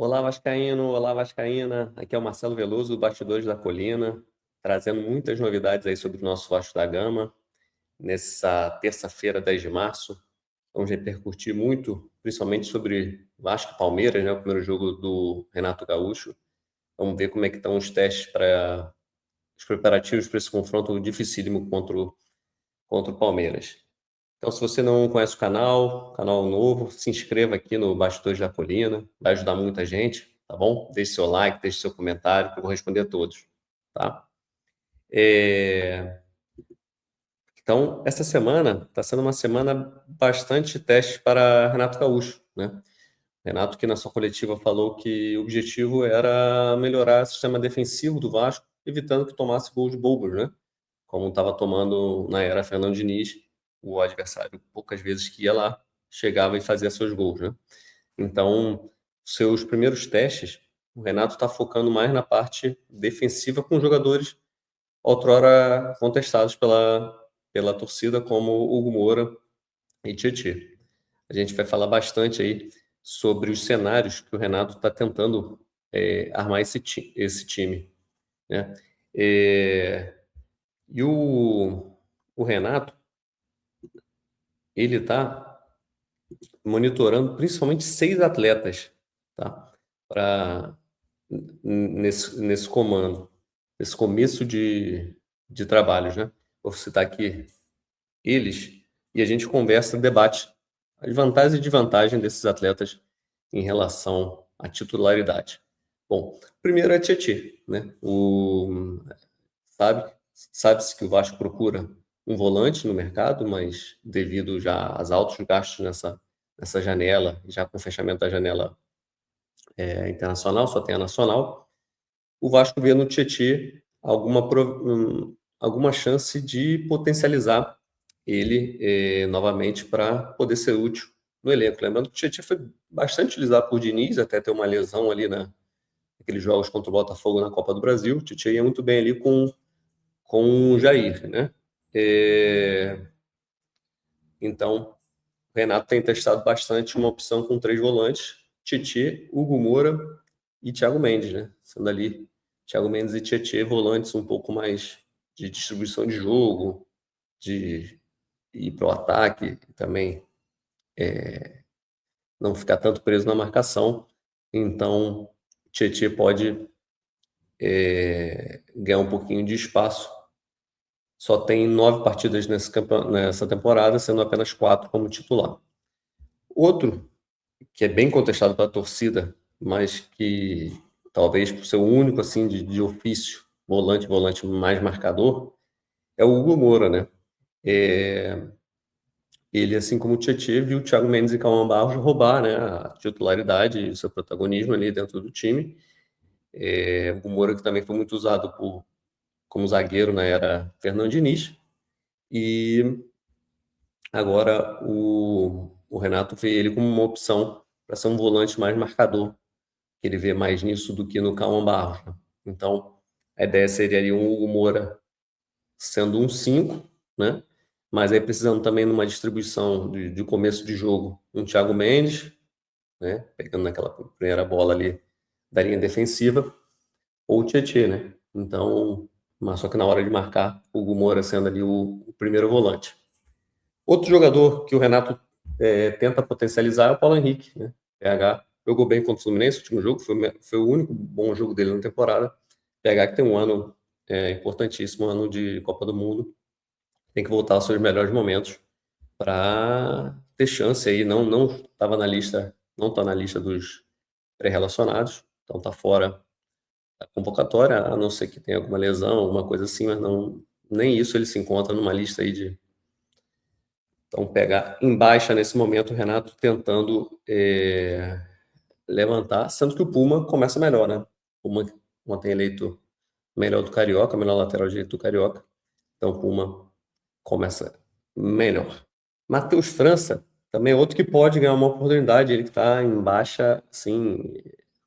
Olá, Vascaíno, olá, Vascaína. Aqui é o Marcelo Veloso, do Bastidores da Colina, trazendo muitas novidades aí sobre o nosso Vasco da Gama. Nessa terça-feira, 10 de março, vamos repercutir muito, principalmente sobre Vasco e Palmeiras, né? O primeiro jogo do Renato Gaúcho. Vamos ver como é que estão os testes para os preparativos para esse confronto dificílimo contra o Palmeiras. Então, se você não conhece o canal novo, se inscreva aqui no Bastidores da Colina, vai ajudar muita gente, tá bom? Deixe seu like, deixe seu comentário, que eu vou responder a todos, tá? É, Então, essa semana está sendo uma semana bastante teste para Renato Gaúcho, né? Renato, que na sua coletiva falou que o objetivo era melhorar o sistema defensivo do Vasco, evitando que tomasse gols bobos, né? Como estava tomando na era Fernando Diniz, o adversário poucas vezes que ia lá, chegava e fazia seus gols, né? Então, seus primeiros testes, o Renato está focando mais na parte defensiva com jogadores outrora contestados pela torcida, como Hugo Moura e Tietchan. A gente vai falar bastante aí sobre os cenários que o Renato está tentando armar esse time, né? É, e o Renato, ele está monitorando principalmente 6 atletas, tá? Para nesse comando, nesse começo de trabalhos, né? Vou citar aqui eles e a gente conversa, debate as vantagens e desvantagens desses atletas em relação à titularidade. Bom, primeiro é Tietchan, né? Sabe-se que o Vasco procura um volante no mercado, mas devido já aos altos gastos nessa janela, já com o fechamento da janela internacional, só tem a nacional, o Vasco vê no Tietchan alguma chance de potencializar ele novamente para poder ser útil no elenco. Lembrando que o Tietchan foi bastante utilizado por Diniz, até ter uma lesão ali naqueles jogos contra o Botafogo na Copa do Brasil. O Tietchan ia muito bem ali com o Jair, né? É, Então, o Renato tem testado bastante uma opção com 3 volantes, Tietchan, Hugo Moura e Thiago Mendes, né? Sendo ali Thiago Mendes e Tietchan volantes um pouco mais de distribuição de jogo, de ir para o ataque, também não ficar tanto preso na marcação. Então, Tietchan pode ganhar um pouquinho de espaço. Só tem 9 partidas nessa temporada, sendo apenas 4 como titular. Outro que é bem contestado pela torcida, mas que talvez por ser o único assim de ofício, volante mais marcador, é o Hugo Moura, né? É, Ele, assim como o Tietchan, viu o Thiago Mendes e Cauã Barros roubar, né, a titularidade e o seu protagonismo ali dentro do time. O Hugo Moura, que também foi muito usado como zagueiro na era Fernando Diniz. E agora o Renato vê ele como uma opção para ser um volante mais marcador, que ele vê mais nisso do que no Cauã Barros, né? Então, a ideia seria ali um Hugo Moura sendo um 5, né? Mas aí precisando também numa distribuição de começo de jogo, um Thiago Mendes, né? Pegando naquela primeira bola ali da linha defensiva, ou o Tietchan, né? Então, mas só que na hora de marcar, o Hugo Moura sendo ali o primeiro volante. Outro jogador que o Renato tenta potencializar é o Paulo Henrique, né? PH jogou bem contra o Fluminense no último jogo, foi o único bom jogo dele na temporada. PH que tem um ano importantíssimo, um ano de Copa do Mundo, tem que voltar aos seus melhores momentos para ter chance aí. Não estava na lista, não está na lista dos pré-relacionados, então está fora da convocatória, a não ser que tenha alguma lesão, alguma coisa assim, mas não, nem isso ele se encontra numa lista aí de. Então, pegar em baixa nesse momento o Renato tentando levantar, sendo que o Puma começa melhor, né? O Puma ontem eleito melhor do Carioca, melhor lateral direito do Carioca. Então, o Puma começa melhor. Matheus França também é outro que pode ganhar uma oportunidade. Ele que está em baixa, assim,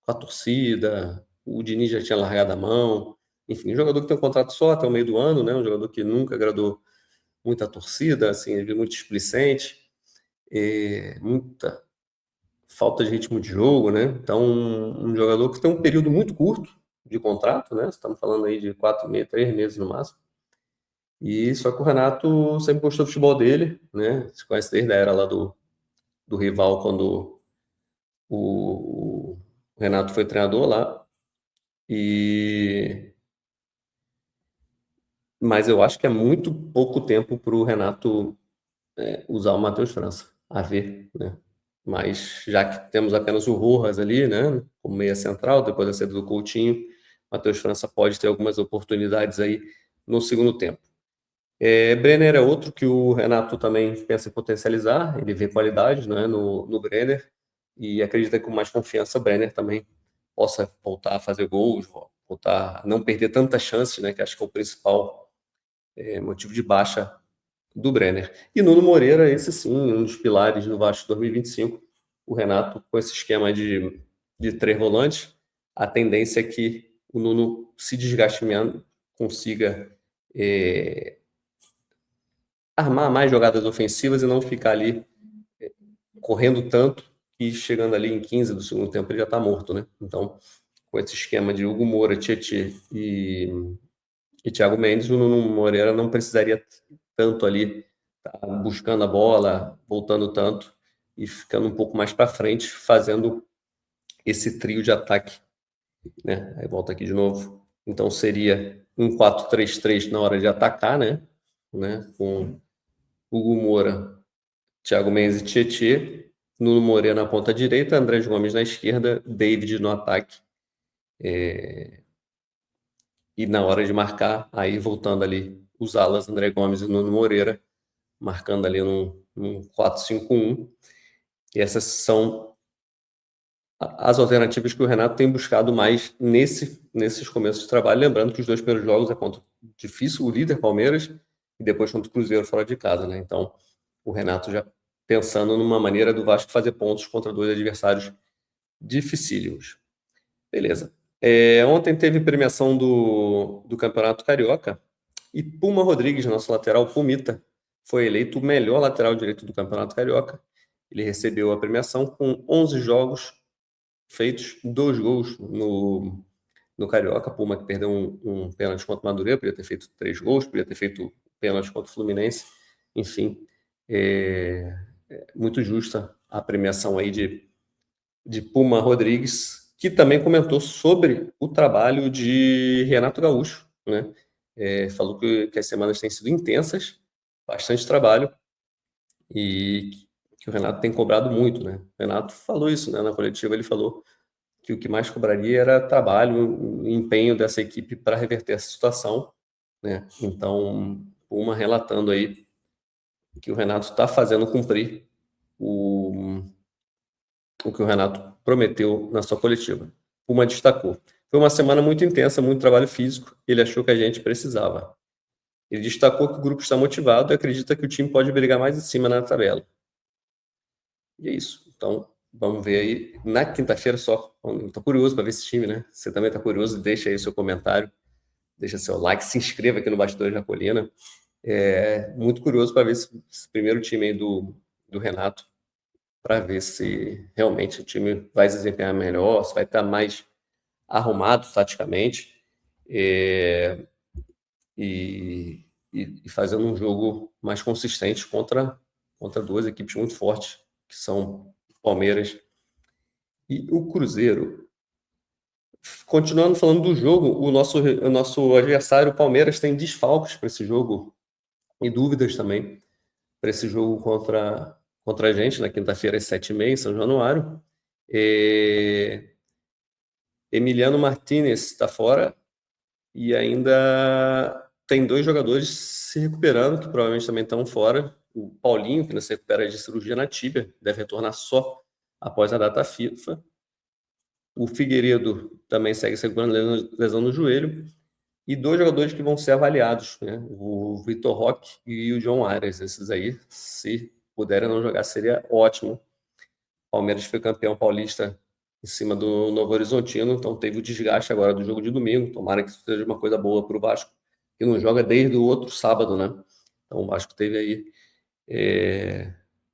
com a torcida. O Diniz já tinha largado a mão. Enfim, um jogador que tem um contrato só até o meio do ano, né? Um jogador que nunca agradou muita torcida, assim, ele é muito displicente, muita falta de ritmo de jogo, né? Então, um jogador que tem um período muito curto de contrato, né? Estamos falando aí de 4 meses, 3 meses no máximo. E só que o Renato sempre gostou do futebol dele, né? Se conhece desde a era lá do rival, quando o Renato foi treinador lá. E mas eu acho que é muito pouco tempo para o Renato usar o Matheus França, a ver, né? Mas já que temos apenas o Rojas ali, né, como meia central, depois da saída do Coutinho, Matheus França pode ter algumas oportunidades aí no segundo tempo. Brenner é outro que o Renato também pensa em potencializar, ele vê qualidade, né, no Brenner, e acredita que com mais confiança o Brenner também possa voltar a fazer gols, voltar a não perder tantas chances, né, que acho que é o principal motivo de baixa do Brenner. E Nuno Moreira, esse sim, um dos pilares do Vasco 2025. O Renato, com esse esquema de 3 volantes, a tendência é que o Nuno se desgaste menos, consiga armar mais jogadas ofensivas e não ficar ali correndo tanto e chegando ali em 15 do segundo tempo ele já está morto, né? Então, com esse esquema de Hugo Moura, Tietê e Thiago Mendes, o Nuno Moreira não precisaria tanto ali tá buscando a bola, voltando tanto e ficando um pouco mais para frente, fazendo esse trio de ataque, né? Aí volta aqui de novo. Então seria um 4-3-3 na hora de atacar, né? Com Hugo Moura, Thiago Mendes e Tietê, Nuno Moreira na ponta direita, André Gomes na esquerda, David no ataque. E na hora de marcar, aí voltando ali os alas, André Gomes e Nuno Moreira, marcando ali num 4-5-1. E essas são as alternativas que o Renato tem buscado mais nesses começos de trabalho. Lembrando que os 2 primeiros jogos é contra difícil, o líder Palmeiras, e depois contra o Cruzeiro fora de casa, né? Então, o Renato já pensando numa maneira do Vasco fazer pontos contra 2 adversários dificílimos. Beleza. Ontem teve premiação do Campeonato Carioca e Puma Rodrigues, nosso lateral Pumita, foi eleito o melhor lateral direito do Campeonato Carioca. Ele recebeu a premiação com 11 jogos feitos, 2 gols no Carioca. Puma que perdeu um pênalti contra o Madureira, podia ter feito 3 gols, podia ter feito pênalti contra o Fluminense. Enfim, muito justa a premiação aí de Puma Rodrigues, que também comentou sobre o trabalho de Renato Gaúcho, né? Falou que as semanas têm sido intensas, bastante trabalho, e que o Renato tem cobrado muito, né? O Renato falou isso, né? Na coletiva ele falou que o que mais cobraria era trabalho, empenho dessa equipe para reverter essa situação, né? Então, Puma relatando aí que o Renato está fazendo cumprir o que o Renato prometeu na sua coletiva. Puma destacou: foi uma semana muito intensa, muito trabalho físico, ele achou que a gente precisava. Ele destacou que o grupo está motivado e acredita que o time pode brigar mais em cima na tabela. E é isso. Então, vamos ver aí na quinta-feira só. Estou curioso para ver esse time, né? Você também está curioso? Deixa aí o seu comentário, deixa seu like, se inscreva aqui no Bastidores da Colina. Muito curioso para ver esse primeiro time aí do Renato, para ver se realmente o time vai se desempenhar melhor, se vai estar mais arrumado taticamente e fazendo um jogo mais consistente contra 2 equipes muito fortes, que são o Palmeiras e o Cruzeiro. Continuando falando do jogo, o nosso adversário, o Palmeiras, tem desfalques para esse jogo e dúvidas também para esse jogo contra a gente, na quinta-feira, às 7h30, em São Januário. Emiliano Martinez está fora e ainda tem 2 jogadores se recuperando, que provavelmente também estão fora. O Paulinho, que não se recupera de cirurgia na tíbia, deve retornar só após a data FIFA. O Figueiredo também segue se recuperando lesão no joelho. E 2 jogadores que vão ser avaliados, né? O Vitor Roque e o John Arias. Esses aí, se puderem não jogar, seria ótimo. O Palmeiras foi campeão paulista em cima do Novo Horizontino, então teve o desgaste agora do jogo de domingo. Tomara que isso seja uma coisa boa para o Vasco, que não joga desde o outro sábado, né? Então o Vasco teve aí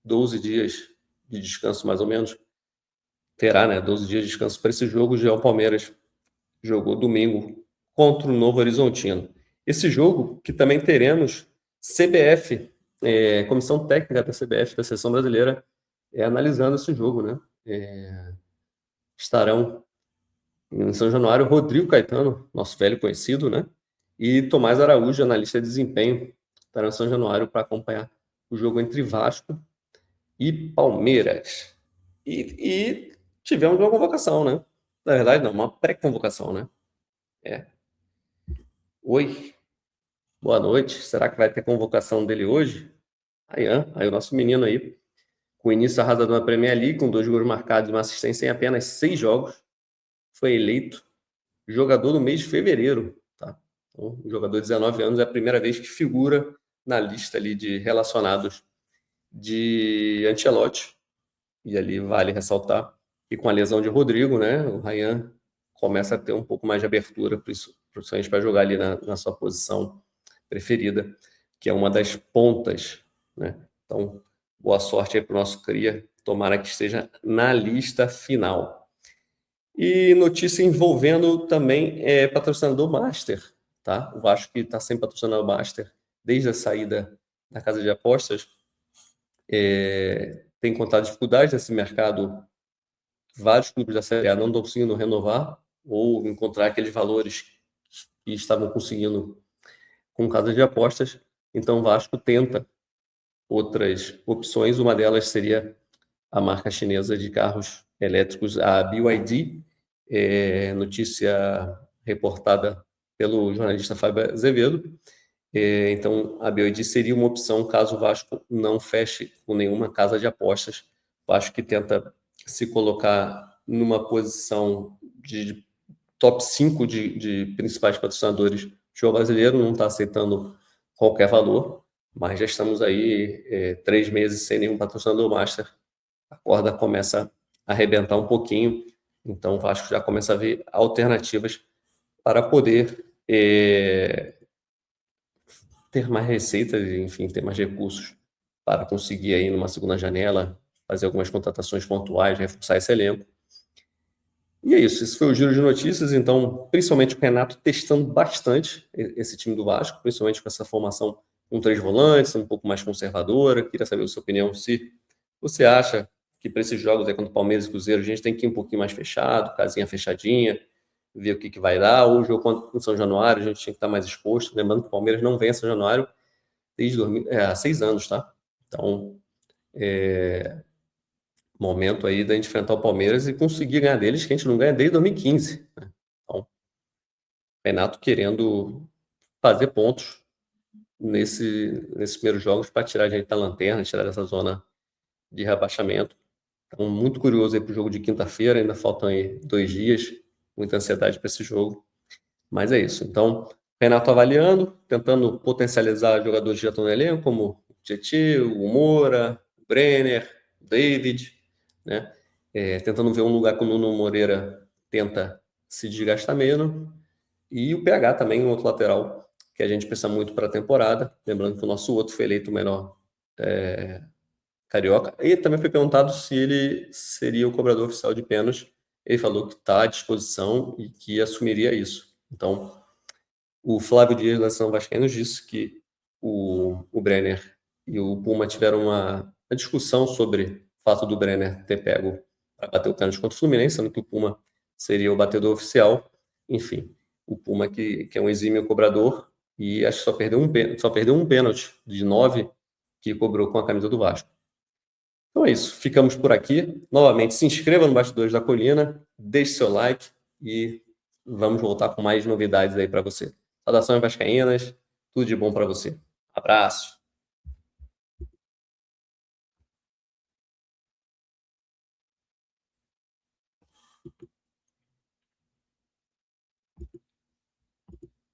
12 dias de descanso, mais ou menos, terá, né, 12 dias de descanso para esse jogo. Já o Palmeiras jogou domingo contra o Novo Horizontino. Esse jogo que também teremos CBF, Comissão Técnica da CBF, da Seleção Brasileira, analisando esse jogo, né? Estarão em São Januário Rodrigo Caetano, nosso velho conhecido, né? E Tomás Araújo, analista de desempenho, estarão em São Januário para acompanhar o jogo entre Vasco e Palmeiras. E tivemos uma convocação, né? Na verdade, não, uma pré-convocação, né? Oi, boa noite. Será que vai ter convocação dele hoje? Aí o nosso menino aí, com início arrasador na Premier League, com 2 gols marcados e uma assistência em apenas 6 jogos, foi eleito jogador do mês de fevereiro, tá? Então, o jogador de 19 anos é a primeira vez que figura na lista ali de relacionados de Ancelotti. E ali vale ressaltar que com a lesão de Rodrigo, né, o Ryan começa a ter um pouco mais de abertura, principalmente para jogar ali na sua posição preferida, que é uma das pontas, né? Então, boa sorte aí para o nosso cria, tomara que esteja na lista final. E notícia envolvendo também patrocinador Master, tá? O Vasco que está sem patrocinador Master desde a saída da casa de apostas, tem encontrado dificuldades nesse mercado. Vários clubes da Série A não estão conseguindo renovar ou encontrar aqueles valores que estavam conseguindo com casa de apostas. Então o Vasco tenta outras opções. Uma delas seria a marca chinesa de carros elétricos, a BYD, notícia reportada pelo jornalista Fábio Azevedo. Então, a BYD seria uma opção caso o Vasco não feche com nenhuma casa de apostas. O Vasco que tenta se colocar numa posição de top 5 de principais patrocinadores do futebol brasileiro, não está aceitando qualquer valor, mas já estamos aí 3 meses sem nenhum patrocinador master. A corda começa a arrebentar um pouquinho, então o Vasco já começa a ver alternativas para poder ter mais receitas, enfim, ter mais recursos para conseguir aí numa segunda janela fazer algumas contratações pontuais, reforçar esse elenco. E é isso, esse foi o giro de notícias. Então, principalmente o Renato testando bastante esse time do Vasco, principalmente com essa formação com 3 volantes, um pouco mais conservadora. Queria saber a sua opinião, se você acha que para esses jogos aí contra o Palmeiras e Cruzeiro a gente tem que ir um pouquinho mais fechado, casinha fechadinha, ver o que vai dar, ou o jogo contra o São Januário a gente tinha que estar mais exposto. Lembrando que o Palmeiras não vem a São Januário desde há 6 anos, tá? Então, momento aí da gente enfrentar o Palmeiras e conseguir ganhar deles, que a gente não ganha desde 2015. Né? Então, Renato querendo fazer pontos nesses primeiros jogos para tirar a gente da lanterna, tirar dessa zona de rebaixamento. Então, muito curioso aí para o jogo de quinta-feira, ainda faltam aí 2 dias, muita ansiedade para esse jogo. Mas é isso. Então, Renato avaliando, tentando potencializar jogadores que já estão no elenco, como o Tietê, o Moura, o Brenner, o David, né? Tentando ver um lugar que o Nuno Moreira tenta se desgastar menos. E o PH também, um outro lateral, que a gente precisa muito para a temporada. Lembrando que o nosso outro foi eleito o melhor carioca. E também foi perguntado se ele seria o cobrador oficial de pênalti. Ele falou que está à disposição e que assumiria isso. Então, o Flávio Dias da São Vascaínos disse que o Brenner e o Puma tiveram uma discussão sobre o fato do Brenner ter pego para bater o pênalti contra o Fluminense, sendo que o Puma seria o batedor oficial. Enfim, o Puma que é um exímio cobrador e acho que só perdeu um pênalti de 9 que cobrou com a camisa do Vasco. Então é isso, ficamos por aqui. Novamente, se inscreva no Bastidores da Colina, deixe seu like e vamos voltar com mais novidades aí para você. Saudações vascaínas, tudo de bom para você. Abraço.